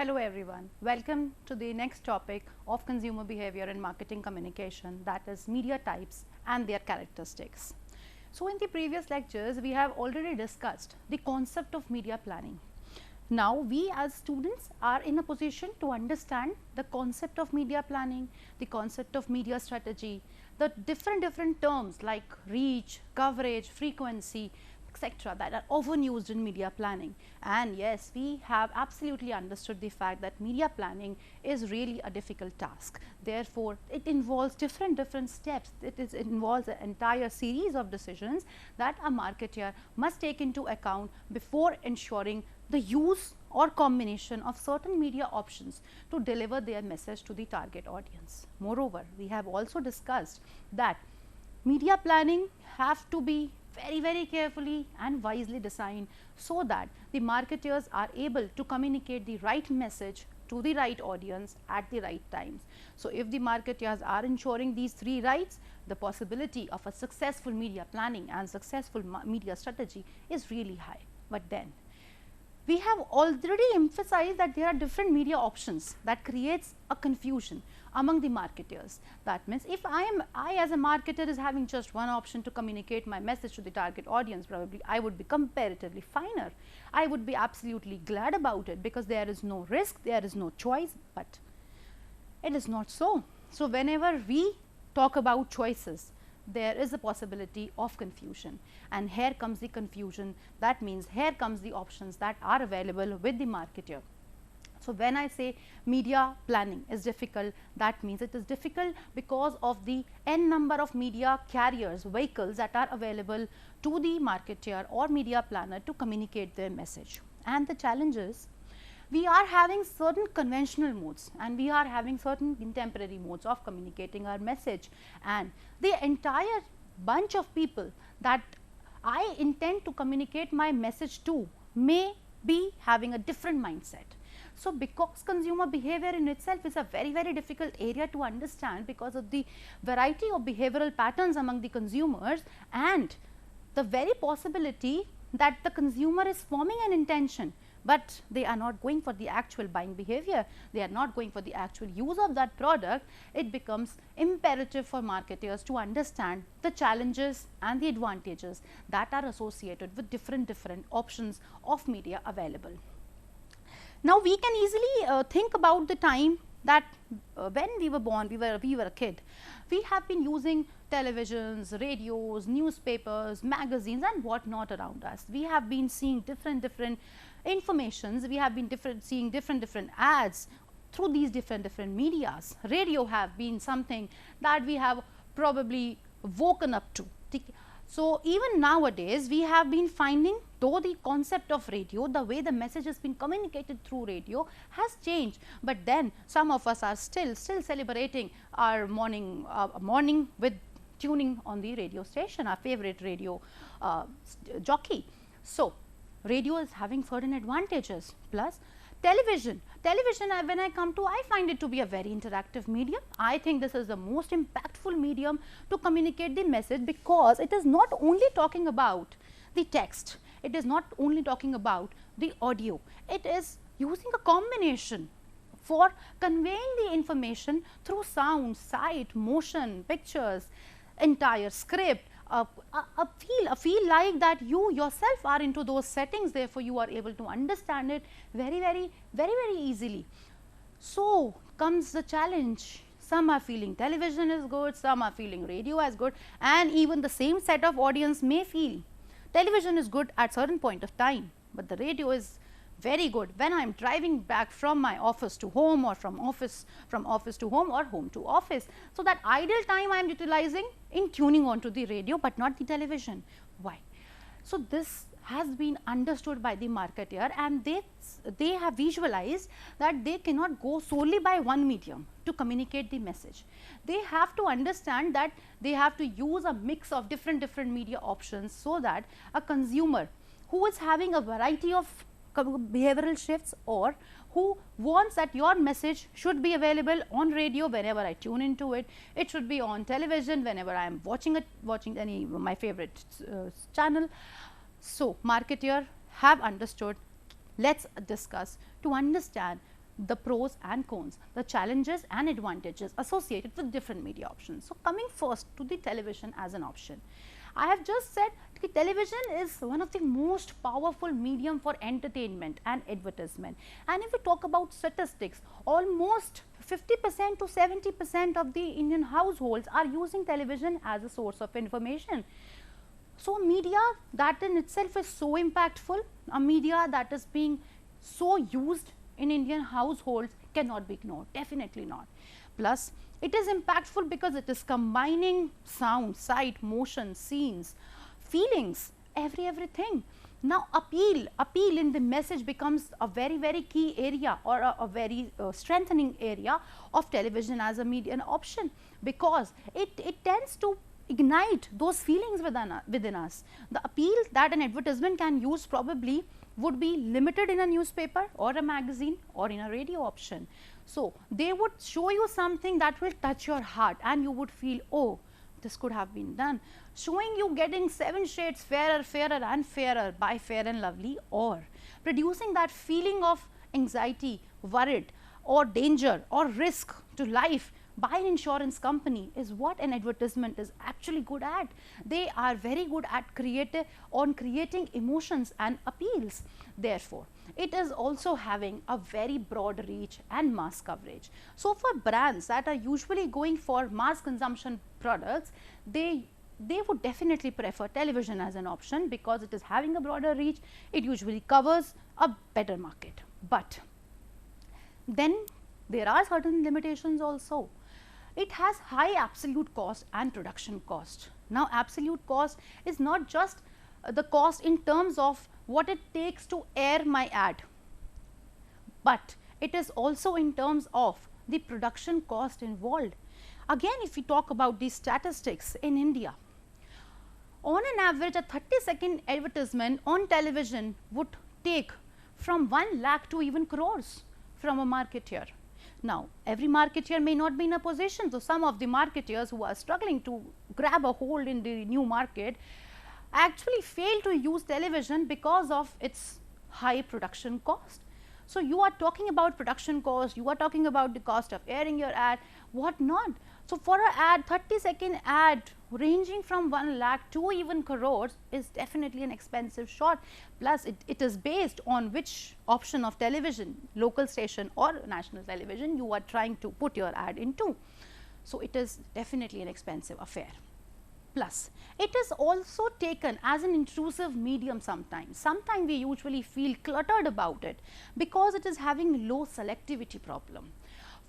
Hello everyone, welcome to the next topic of consumer behavior and marketing communication, that is media types and their characteristics. So in the previous lectures we have already discussed the concept of media planning. Now we as students are in a position to understand the concept of media planning, the concept of media strategy, the different terms like reach, coverage, frequency, etc. that are often used in media planning. And yes, we have absolutely understood the fact that media planning is really a difficult task. Therefore, it involves different steps. It involves an entire series of decisions that a marketer must take into account before ensuring the use or combination of certain media options to deliver their message to the target audience. Moreover, we have also discussed that media planning have to be very carefully and wisely designed so that the marketers are able to communicate the right message to the right audience at the right times. So, if the marketers are ensuring these three rights, the possibility of a successful media planning and successful media strategy is really high. But then we have already emphasized that there are different media options that creates a confusion among the marketers. That means, if I as a marketer is having just one option to communicate my message to the target audience, probably I would be comparatively finer. I would be absolutely glad about it because there is no risk, there is no choice, but it is not so. So, whenever we talk about choices, there is a possibility of confusion, and here comes the confusion. That means, here comes the options that are available with the marketer. So, when I say media planning is difficult, that means it is difficult because of the n number of media carriers, vehicles that are available to the marketer or media planner to communicate their message. And the challenge is, we are having certain conventional modes and we are having certain contemporary modes of communicating our message, and the entire bunch of people that I intend to communicate my message to may be having a different mindset. So, because consumer behavior in itself is a very difficult area to understand because of the variety of behavioral patterns among the consumers and the very possibility that the consumer is forming an intention, but they are not going for the actual buying behavior, they are not going for the actual use of that product, it becomes imperative for marketers to understand the challenges and the advantages that are associated with different options of media available. Now, we can easily think about the time that when we were born, we were a kid, we have been using televisions, radios, newspapers, magazines and what not around us. We have been seeing different informations, we have been seeing different ads through these different medias. Radio have been something that we have probably woken up to. So, even nowadays we have been finding, though the concept of radio, the way the message has been communicated through radio has changed, but then some of us are still celebrating our morning with tuning on the radio station, our favorite radio jockey. So, radio is having certain advantages, plus television, when I come to, I find it to be a very interactive medium. I think this is the most impactful medium to communicate the message because it is not only talking about the text, it is not only talking about the audio, it is using a combination for conveying the information through sound, sight, motion, pictures, entire script, a feel like that you yourself are into those settings, therefore, you are able to understand it very easily. So, comes the challenge, some are feeling television is good, some are feeling radio as good, and even the same set of audience may feel television is good at certain point of time, but the radio is very good when I am driving back from my office to home or from office to home or home to office. So, that ideal time I am utilizing in tuning on to the radio, but not the television. Why? So, this has been understood by the marketer, and they have visualized that they cannot go solely by one medium to communicate the message. They have to understand that they have to use a mix of different media options, so that a consumer who is having a variety of behavioral shifts or who wants that your message should be available on radio whenever I tune into it, it should be on television whenever I am watching any my favorite channel. So, marketer have understood, let us discuss to understand the pros and cons, the challenges and advantages associated with different media options. So, coming first to the television as an option. I have just said that television is one of the most powerful medium for entertainment and advertisement. And if we talk about statistics, almost 50% to 70% of the Indian households are using television as a source of information. So, media that in itself is so impactful, a media that is being so used in Indian households cannot be ignored, definitely not. Plus, it is impactful because it is combining sound, sight, motion, scenes, feelings, everything. Now, appeal in the message becomes a very key area, or a very strengthening area of television as a media option, because it tends to ignite those feelings within us. The appeal that an advertisement can use probably would be limited in a newspaper or a magazine or in a radio option. So, they would show you something that will touch your heart and you would feel, oh, this could have been done. Showing you getting 7 shades fairer, fairer and fairer by Fair and Lovely, or producing that feeling of anxiety, worried or danger or risk to life by an insurance company is what an advertisement is actually good at. They are very good at creating emotions and appeals. Therefore, it is also having a very broad reach and mass coverage. So, for brands that are usually going for mass consumption products, they would definitely prefer television as an option because it is having a broader reach, it usually covers a better market. But then there are certain limitations also. It has high absolute cost and production cost. Now, absolute cost is not just the cost in terms of what it takes to air my ad, but it is also in terms of the production cost involved. Again, if we talk about these statistics in India, on an average a 30-second advertisement on television would take from 1 lakh to even crores from a marketeer. Now, every marketeer may not be in a position, so some of the marketeers who are struggling to grab a hold in the new market actually fail to use television because of its high production cost. So, you are talking about production cost, you are talking about the cost of airing your ad, what not. So, for an ad, 30-second ad ranging from 1 lakh to even crores is definitely an expensive shot. Plus, it is based on which option of television, local station or national television you are trying to put your ad into. So, it is definitely an expensive affair. Plus, it is also taken as an intrusive medium sometimes. Sometimes we usually feel cluttered about it because it is having low selectivity problem.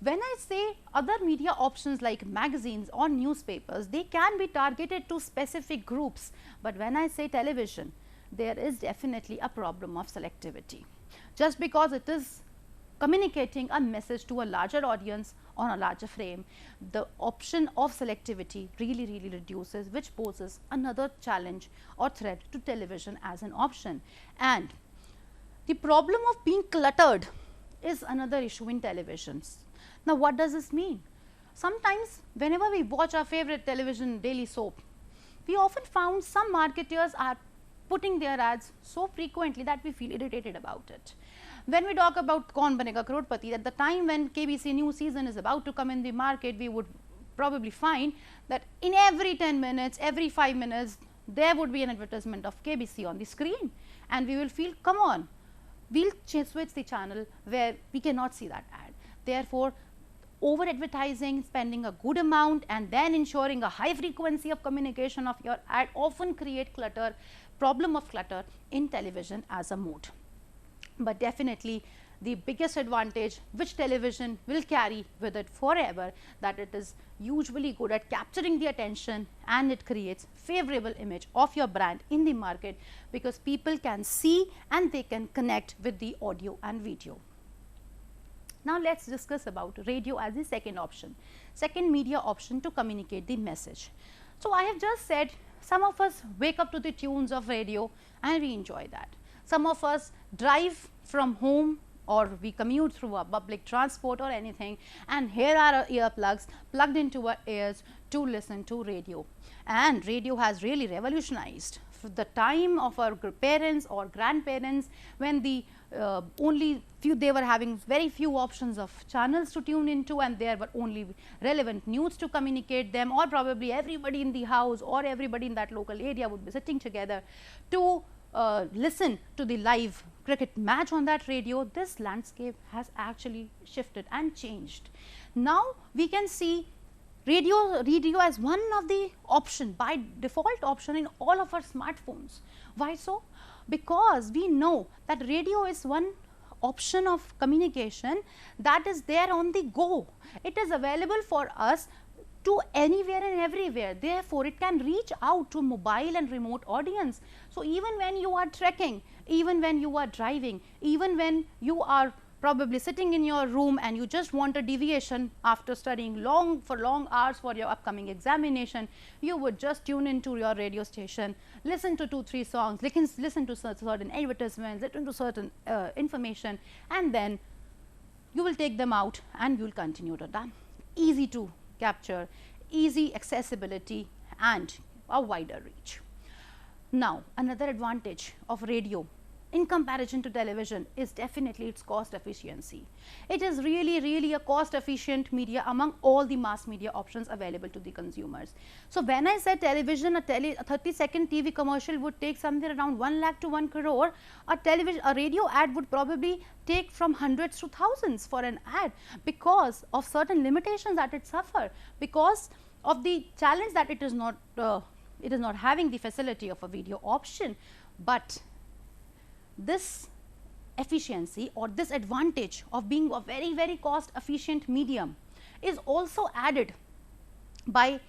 When I say other media options like magazines or newspapers, they can be targeted to specific groups, but when I say television, there is definitely a problem of selectivity. Just because it is communicating a message to a larger audience on a larger frame, the option of selectivity really reduces, which poses another challenge or threat to television as an option. And the problem of being cluttered is another issue in televisions. Now, what does this mean? Sometimes whenever we watch our favorite television daily soap, we often found some marketers are putting their ads so frequently that we feel irritated about it. When we talk about Kaun Banega Crorepati, at the time when KBC new season is about to come in the market, we would probably find that in every 10 minutes, every 5 minutes, there would be an advertisement of KBC on the screen, and we will feel, come on, we will switch the channel where we cannot see that ad. Therefore, over advertising, spending a good amount and then ensuring a high frequency of communication of your ad often create problem of clutter in television as a mode. But definitely the biggest advantage which television will carry with it forever, that it is usually good at capturing the attention and it creates favorable image of your brand in the market, because people can see and they can connect with the audio and video. Now, let us discuss about radio as the second option, second media option to communicate the message. So, I have just said some of us wake up to the tunes of radio and we enjoy that. Some of us drive from home or we commute through a public transport or anything, and here are our earplugs plugged into our ears to listen to radio. And radio has really revolutionized the time of our parents or grandparents, when the only few, they were having very few options of channels to tune into, and there were only relevant news to communicate them, or probably everybody in the house or everybody in that local area would be sitting together to listen to the live cricket match on that radio. This landscape has actually shifted and changed. Now we can see radio as one of the option, by default option in all of our smartphones. Why so? Because we know that radio is one option of communication that is there on the go. It is available for us to anywhere and everywhere. Therefore, it can reach out to mobile and remote audience. So, even when you are trekking, even when you are driving, even when you are probably sitting in your room and you just want a deviation after studying for long hours for your upcoming examination, you would just tune into your radio station, listen to 2-3 songs, listen to certain advertisements, listen to certain information, and then you will take them out and you will continue to that. Easy to capture, easy accessibility, and a wider reach. Now, another advantage of radio in comparison to television is definitely its cost efficiency. It is really a cost efficient media among all the mass media options available to the consumers. So, when I said television, a 30-second TV commercial would take something around 1 lakh to 1 crore, a radio ad would probably take from hundreds to thousands for an ad, because of certain limitations that it suffer, because of the challenge that it is not having the facility of a video option. But this efficiency or this advantage of being a very cost efficient medium is also added by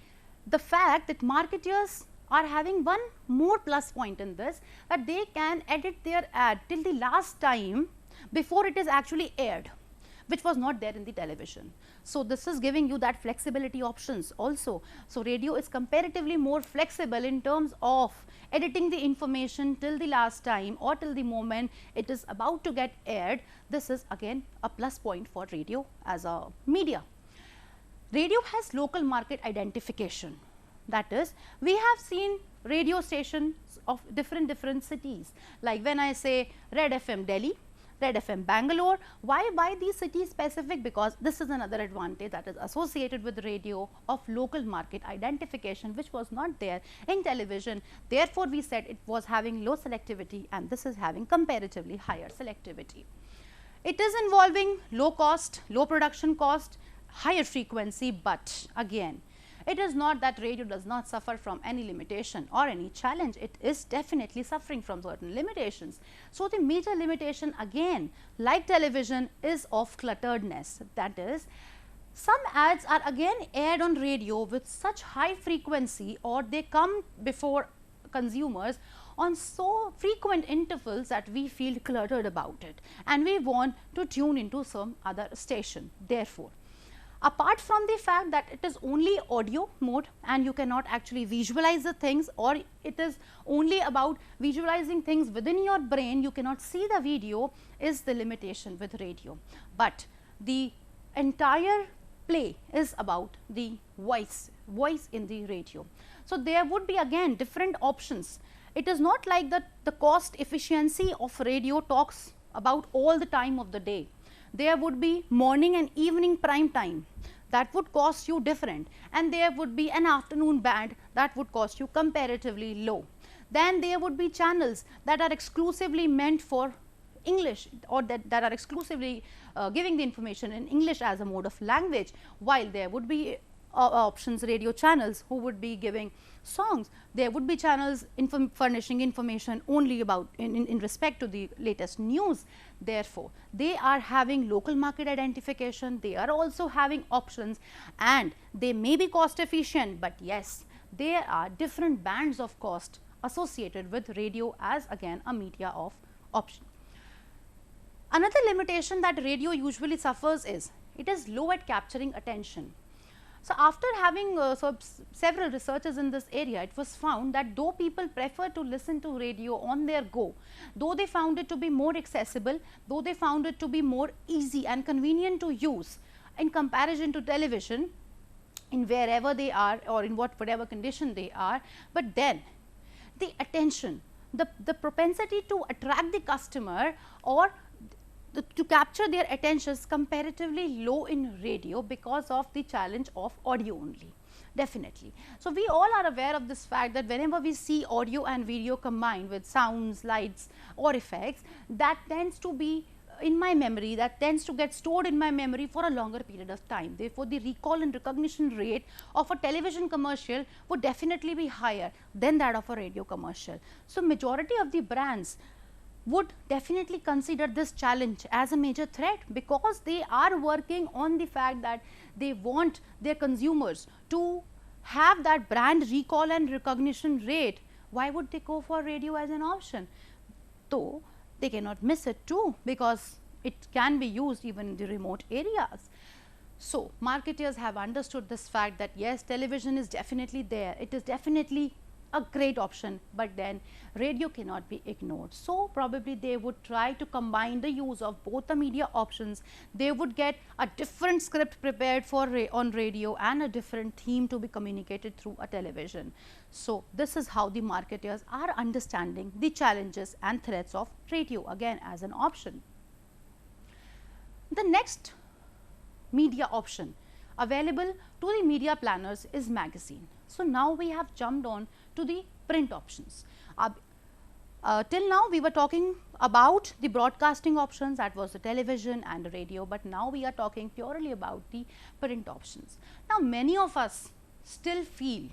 the fact that marketers are having one more plus point in this, that they can edit their ad till the last time before it is actually aired, which was not there in the television. So, this is giving you that flexibility options also. So, radio is comparatively more flexible in terms of editing the information till the last time or till the moment it is about to get aired. This is again a plus point for radio as a media. Radio has local market identification. That is, we have seen radio stations of different cities, like when I say Red FM Delhi, Red FM Bangalore. Why these cities specific? Because this is another advantage that is associated with radio of local market identification, which was not there in television. Therefore, we said it was having low selectivity, and this is having comparatively higher selectivity. It is involving low cost, low production cost, higher frequency, but again, it is not that radio does not suffer from any limitation or any challenge. It is definitely suffering from certain limitations. So, the major limitation again, like television, is of clutteredness. That is, some ads are again aired on radio with such high frequency, or they come before consumers on so frequent intervals that we feel cluttered about it, and we want to tune into some other station. Therefore, apart from the fact that it is only audio mode and you cannot actually visualize the things, or it is only about visualizing things within your brain, you cannot see the video, is the limitation with radio. But the entire play is about the voice in the radio. So, there would be again different options. It is not like that the cost efficiency of radio talks about all the time of the day. There would be morning and evening prime time, that would cost you different, and there would be an afternoon band that would cost you comparatively low. Then there would be channels that are exclusively meant for English, or that are exclusively giving the information in English as a mode of language, while there would be options radio channels who would be giving songs. There would be channels furnishing information only about in respect to the latest news. Therefore, they are having local market identification, they are also having options, and they may be cost efficient, but yes, there are different bands of cost associated with radio as again a media of option. Another limitation that radio usually suffers is it is low at capturing attention. So, after having several researches in this area, it was found that though people prefer to listen to radio on their go, though they found it to be more accessible, though they found it to be more easy and convenient to use in comparison to television, in wherever they are or in whatever condition they are, but then the attention, the propensity to attract the customer or to capture their attention is comparatively low in radio because of the challenge of audio only. Definitely. So, we all are aware of this fact that whenever we see audio and video combined with sounds, lights or effects, that tends to be in my memory, that tends to get stored in my memory for a longer period of time. Therefore, the recall and recognition rate of a television commercial would definitely be higher than that of a radio commercial. So, majority of the brands would definitely consider this challenge as a major threat, because they are working on the fact that they want their consumers to have that brand recall and recognition rate. Why would they go for radio as an option? Though they cannot miss it too, because it can be used even in the remote areas. So, marketers have understood this fact that yes, television is definitely there, it is definitely a great option, but then radio cannot be ignored. So, probably they would try to combine the use of both the media options. They would get a different script prepared for on radio and a different theme to be communicated through a television. So, this is how the marketers are understanding the challenges and threats of radio again as an option. The next media option available to the media planners is magazine. So, now we have jumped on to the print options. Till now we were talking about the broadcasting options, that was the television and the radio, but now we are talking purely about the print options. Now, many of us still feel,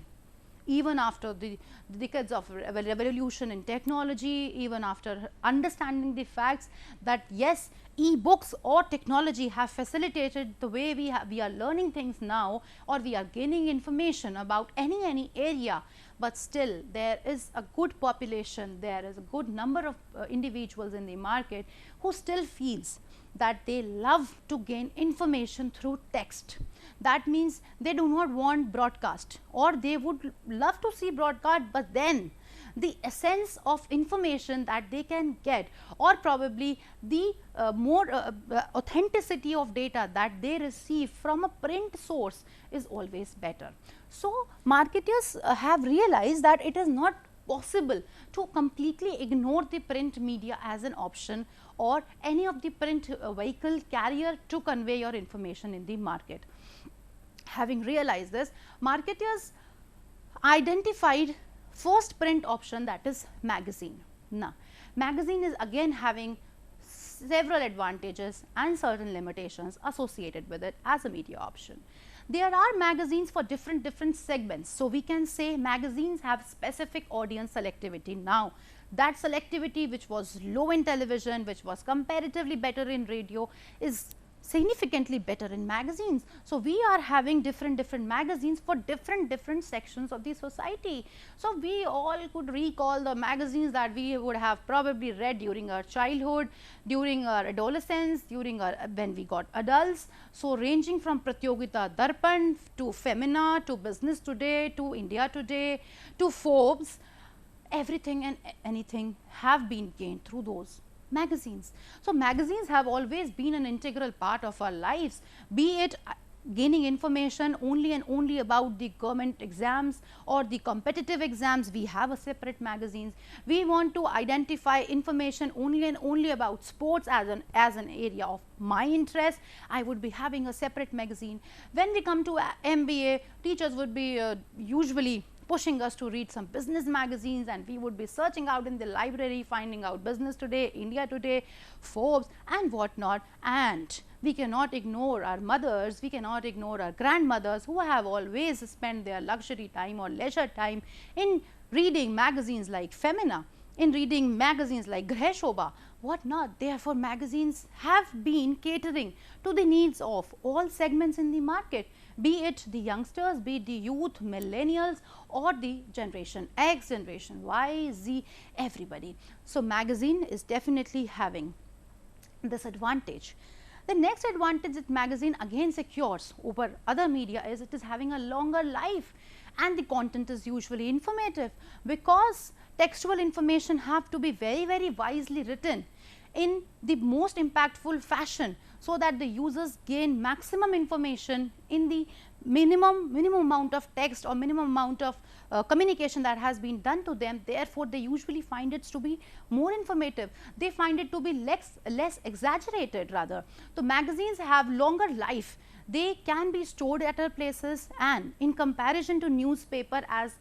even after the decades of revolution in technology, even after understanding the facts that yes, e-books or technology have facilitated the way we are learning things now, or we are gaining information about any area, but still there is a good population, there is a good number of individuals in the market who still feels that they love to gain information through text. That means they do not want broadcast, or they would love to see broadcast, but then the essence of information that they can get, or probably the more authenticity of data that they receive from a print source is always better. So, marketers have realized that it is not possible to completely ignore the print media as an option, or any of the print vehicle carrier to convey your information in the market. Having realized this, marketers identified first print option, that is magazine. Now, magazine is again having several advantages and certain limitations associated with it as a media option. There are magazines for different segments. So, we can say magazines have specific audience selectivity. Now, that selectivity which was low in television, which was comparatively better in radio, is significantly better in magazines. So, we are having different magazines for different sections of the society. So, we all could recall the magazines that we would have probably read during our childhood, during our adolescence, during our when we got adults. So, ranging from Pratyogita Darpan to Femina to Business Today to India Today to Forbes, everything and anything have been gained through those magazines. So, magazines have always been an integral part of our lives, be it gaining information only and only about the government exams or the competitive exams, we have a separate magazines. We want to identify information only and only about sports as an area of my interest, I would be having a separate magazine. When we come to MBA, teachers would be usually pushing us to read some business magazines, and we would be searching out in the library, finding out Business Today, India Today, Forbes and whatnot. And we cannot ignore our mothers, we cannot ignore our grandmothers, who have always spent their luxury time or leisure time in reading magazines like Femina, in reading magazines like Greh Shobha, what not. Therefore, magazines have been catering to the needs of all segments in the market, be it the youngsters, be it the youth, millennials, or the generation X, generation Y, Z, everybody. So, magazine is definitely having this advantage. The next advantage that magazine again secures over other media is it is having a longer life, and the content is usually informative, because textual information have to be very wisely written in the most impactful fashion, so that the users gain maximum information in the minimum amount of text or minimum amount of communication that has been done to them, therefore they usually find it to be more informative, they find it to be less exaggerated rather. So magazines have longer life, they can be stored at other places, and in comparison to newspaper as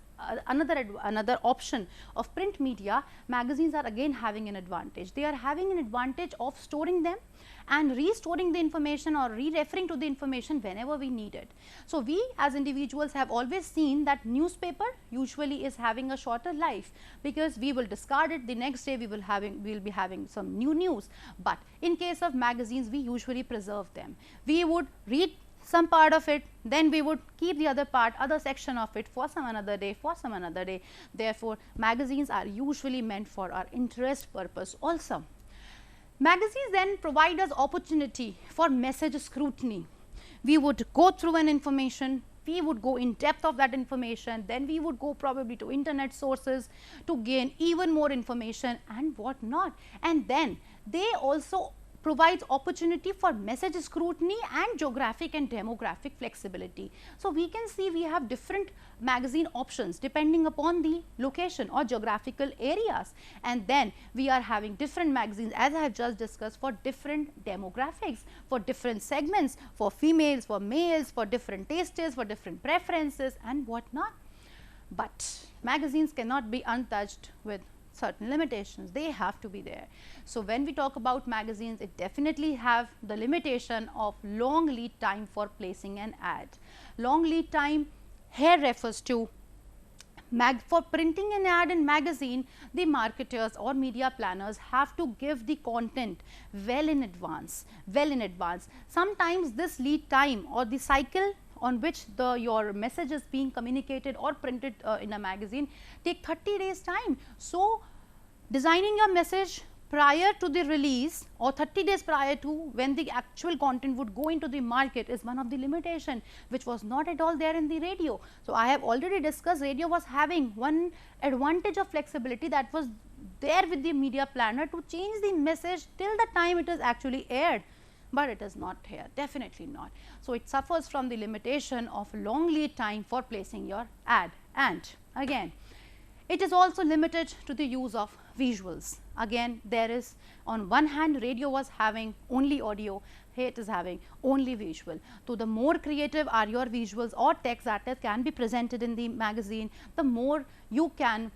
another option of print media, magazines are again having an advantage. They are having an advantage of storing them and restoring the information or re-referring to the information whenever we need it. So, we as individuals have always seen that newspaper usually is having a shorter life, because we will discard it the next day, we will be having some new news, but in case of magazines we usually preserve them. We would read some part of it, then we would keep the other section of it for some another day, Therefore, magazines are usually meant for our interest purpose also. Magazines then provide us opportunity for message scrutiny. We would go through an information, we would go in depth of that information, then we would go probably to internet sources to gain even more information and what not. And then they also provides opportunity for message scrutiny and geographic and demographic flexibility. So, we can see we have different magazine options depending upon the location or geographical areas, and then we are having different magazines as I have just discussed for different demographics, for different segments, for females, for males, for different tastes, for different preferences and what not. But magazines cannot be untouched with certain limitations, they have to be there. So, when we talk about magazines, it definitely have the limitation of long lead time for placing an ad. Long lead time here refers to for printing an ad in magazine, the marketers or media planners have to give the content well in advance. Sometimes this lead time or the cycle on which your message is being communicated or printed in a magazine take 30 days time. So, designing your message prior to the release or 30 days prior to when the actual content would go into the market is one of the limitation which was not at all there in the radio. So, I have already discussed radio was having one advantage of flexibility that was there with the media planner to change the message till the time it is actually aired, but it is not here, definitely not. So, it suffers from the limitation of long lead time for placing your ad, and again it is also limited to the use of visuals. Again, there is on one hand radio was having only audio, here it is having only visual. So, the more creative are your visuals or text that can be presented in the magazine, the more you can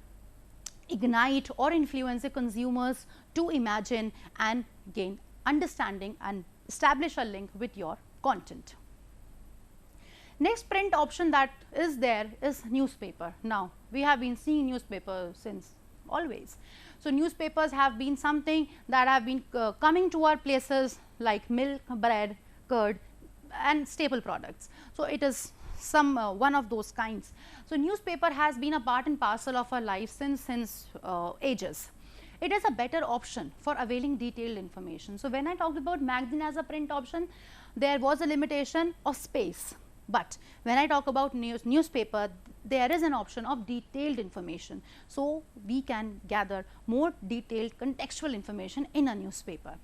ignite or influence the consumers to imagine and gain understanding and establish a link with your content. Next print option that is there is newspaper. Now, we have been seeing newspaper since always. So, newspapers have been something that have been coming to our places like milk, bread, curd and staple products. So, it is some one of those kinds. So, newspaper has been a part and parcel of our life since ages. It is a better option for availing detailed information. So, when I talked about magazine as a print option, there was a limitation of space, but when I talk about newspaper, there is an option of detailed information. So, we can gather more detailed contextual information in a newspaper.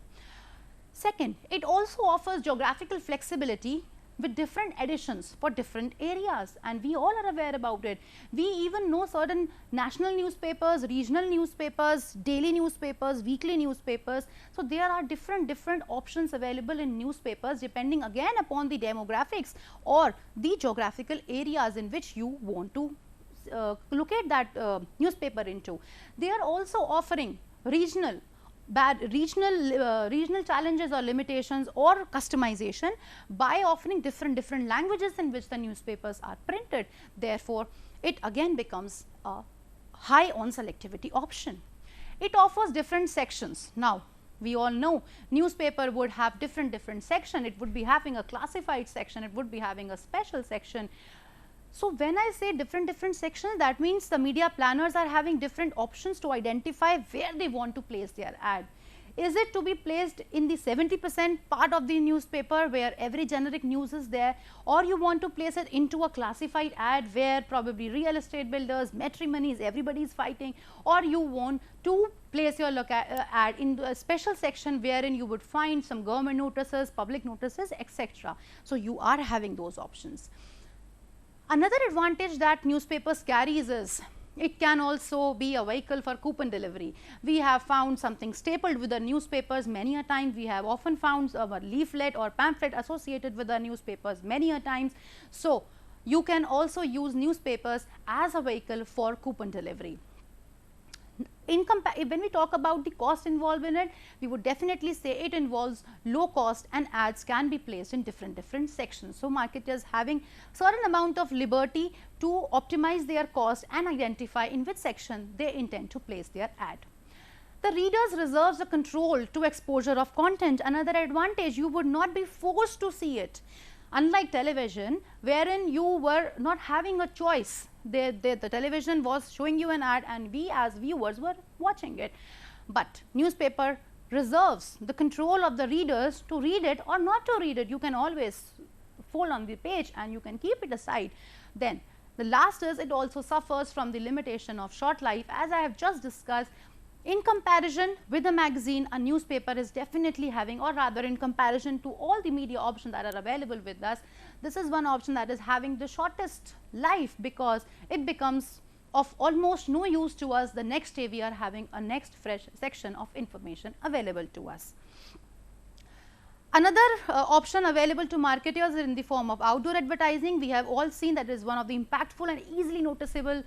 Second, it also offers geographical flexibility with different editions for different areas, and we all are aware about it. We even know certain national newspapers, regional newspapers, daily newspapers, weekly newspapers. So, there are different options available in newspapers depending again upon the demographics or the geographical areas in which you want to locate that newspaper into. They are also offering regional challenges or limitations or customization by offering different languages in which the newspapers are printed. Therefore, it again becomes a high on selectivity option. It offers different sections. Now, we all know newspaper would have different section. It would be having a classified section, it would be having a special section. So, when I say different sections, that means the media planners are having different options to identify where they want to place their ad. Is it to be placed in the 70% part of the newspaper where every generic news is there, or you want to place it into a classified ad where probably real estate builders, matrimonies, everybody is fighting, or you want to place your ad into a special section wherein you would find some government notices, public notices, etc. So, you are having those options. Another advantage that newspapers carries is it can also be a vehicle for coupon delivery. We have found something stapled with the newspapers many a time. We have often found a leaflet or pamphlet associated with the newspapers many a times. So, you can also use newspapers as a vehicle for coupon delivery. When we talk about the cost involved in it, we would definitely say it involves low cost and ads can be placed in different sections. So, marketers having certain amount of liberty to optimize their cost and identify in which section they intend to place their ad. The readers reserves the control to exposure of content. Another advantage, you would not be forced to see it. Unlike television, wherein you were not having a choice, the television was showing you an ad and we as viewers were watching it. But newspaper reserves the control of the readers to read it or not to read it. You can always fold on the page and you can keep it aside. Then the last is it also suffers from the limitation of short life, as I have just discussed. In comparison with a magazine, a newspaper is definitely having, or rather in comparison to all the media options that are available with us, this is one option that is having the shortest life, because it becomes of almost no use to us the next day we are having a next fresh section of information available to us. Another option available to marketers is in the form of outdoor advertising. We have all seen that is one of the impactful and easily noticeable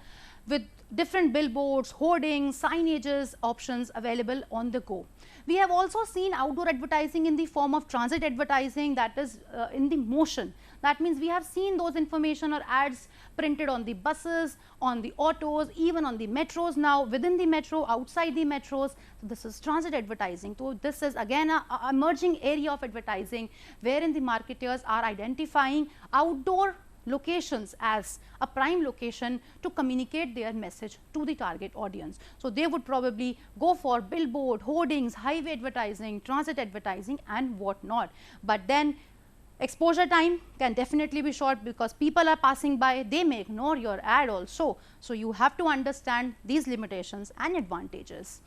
with different billboards, hoardings, signages options available on the go. We have also seen outdoor advertising in the form of transit advertising, that is in the motion. That means we have seen those information or ads printed on the buses, on the autos, even on the metros now, within the metro, outside the metros. So, this is transit advertising. So, this is again a emerging area of advertising wherein the marketers are identifying outdoor locations as a prime location to communicate their message to the target audience. So, they would probably go for billboard, hoardings, highway advertising, transit advertising and what not. But then exposure time can definitely be short because people are passing by, they may ignore your ad also. So, you have to understand these limitations and advantages.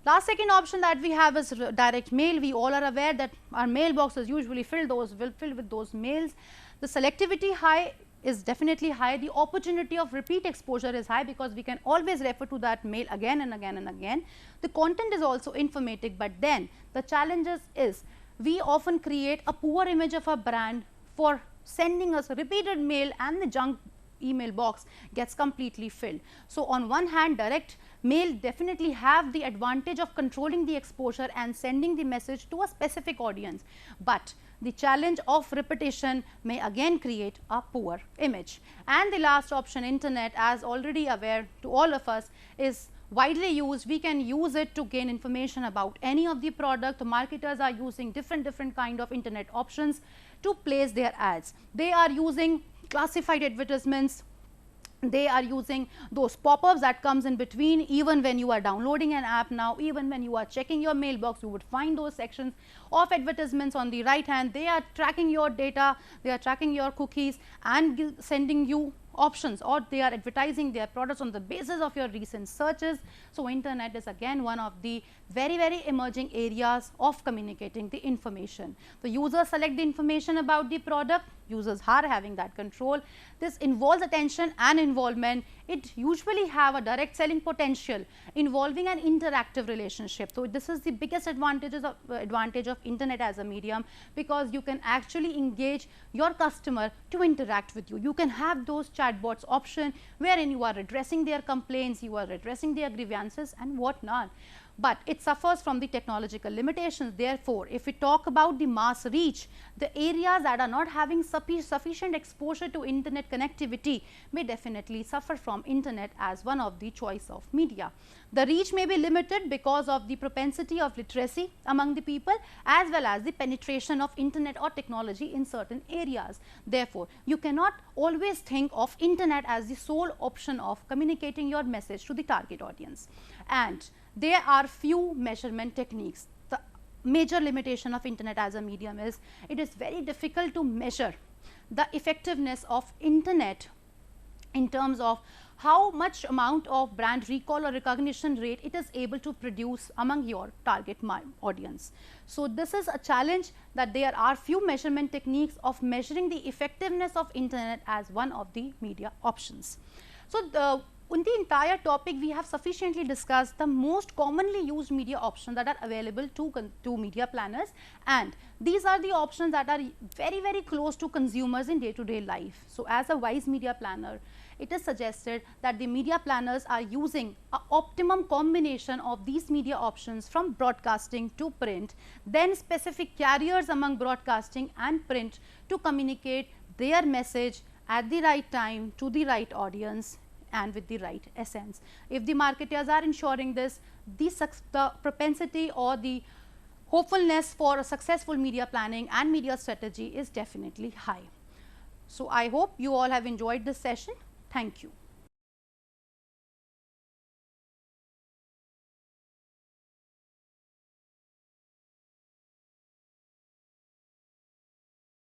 Last second option that we have is direct mail. We all are aware that our mailbox is usually filled with those mails. The selectivity high is definitely high. The opportunity of repeat exposure is high because we can always refer to that mail again and again and again. The content is also informative, but then the challenges is we often create a poor image of a brand for sending us repeated mail and the junk email box gets completely filled. So, on one hand, direct mail definitely have the advantage of controlling the exposure and sending the message to a specific audience, but the challenge of repetition may again create a poor image. And the last option, internet, as already aware to all of us, is widely used. We can use it to gain information about any of the product. The marketers are using different kind of internet options to place their ads. They are using classified advertisements. They are using those pop-ups that comes in between. Even when you are downloading an app now, even when you are checking your mailbox, you would find those sections of advertisements on the right hand. They are tracking your data, they are tracking your cookies and sending you options, or they are advertising their products on the basis of your recent searches. So, internet is again one of the very emerging areas of communicating the information. The users select the information about the product, users are having that control. This involves attention and involvement. It usually have a direct selling potential involving an interactive relationship. So, this is the biggest advantage of internet as a medium, because you can actually engage your customer to interact with you. You can have those chatbots option wherein you are addressing their complaints, you are addressing their grievances and what not. But it suffers from the technological limitations. Therefore, if we talk about the mass reach, the areas that are not having sufficient exposure to internet connectivity may definitely suffer from internet as one of the choice of media. The reach may be limited because of the propensity of literacy among the people, as well as the penetration of internet or technology in certain areas. Therefore, you cannot always think of internet as the sole option of communicating your message to the target audience. And there are few measurement techniques. The major limitation of internet as a medium is it is very difficult to measure the effectiveness of internet in terms of how much amount of brand recall or recognition rate it is able to produce among your target audience. So, this is a challenge that there are few measurement techniques of measuring the effectiveness of internet as one of the media options. So, in the entire topic, we have sufficiently discussed the most commonly used media options that are available to media planners, and these are the options that are very close to consumers in day-to-day life. So, as a wise media planner, it is suggested that the media planners are using an optimum combination of these media options from broadcasting to print, then specific carriers among broadcasting and print to communicate their message at the right time to the right audience and with the right essence. If the marketers are ensuring this, the propensity or the hopefulness for a successful media planning and media strategy is definitely high. So, I hope you all have enjoyed this session. Thank you.